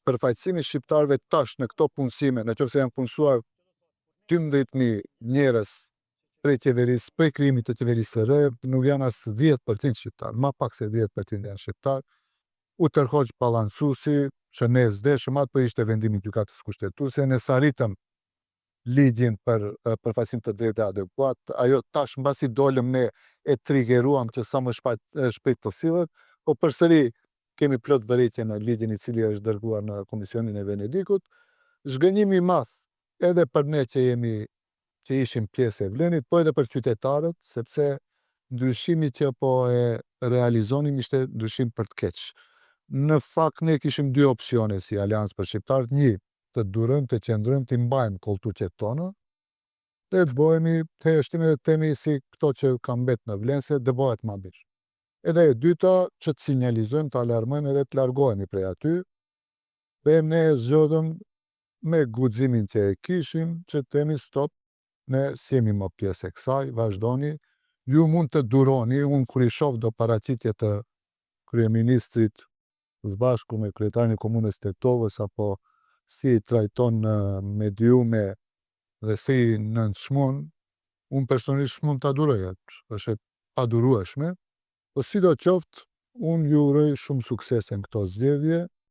përfaqësimi shqiptarëve tash në këto punësime, nëse janë punësuar 12.000 njerëz prej qeverisë, prej krijimit të qeverisë së re, nuk janë as 10% shqiptar, ma pak se 10% janë shqiptar. U tërhoq balancuesi, që ne s'deshëm atë, po ishte vendimi i gjykatës kushtetuese, ne sarritëm ligjin për përfaqësim të drejtë adekuat. Ajo tash mbasi dolëm ne e triggeruam që sa më shpejt të sillet, po përsëri kemi plot vërejtje në ligjin i cili është dërguar në Komisionin e Venedikut. Zhgënjimi i madh edhe për ne që ishim pjesë e vlenit, po edhe për qytetarët, sepse ndryshimi që po e realizonim ishte ndryshim për të keq. Në fakt ne kishim dy opsione si Aleancë për Shqiptarët, një të durojmë, të qëndrojmë, të mbajmë kolltuqet tona, dhe të bëhemi të heshtime dhe temi si këto që kanë mbet në vlenë, se të bëhet ma mirë. Edhe e dyta që të sinjalizojmë, të alarmojmë edhe të largohemi prej aty, dhe ne zgjodhëm me guximin që e kishim që të themi stop, ne s'jemi më pjesë e kësaj, vazhdoni, ju mund të duroni, unë kur i shoh do paraqitje të kryeministrit së bashku me kryetarin e komunës Tetovës, apo si i trajton në mediume dhe si nënçmon, unë personalisht s'mund ta duroj atë, është e padurueshme, po sidoqoftë unë ju uroj shumë sukses në këto zgjedhje.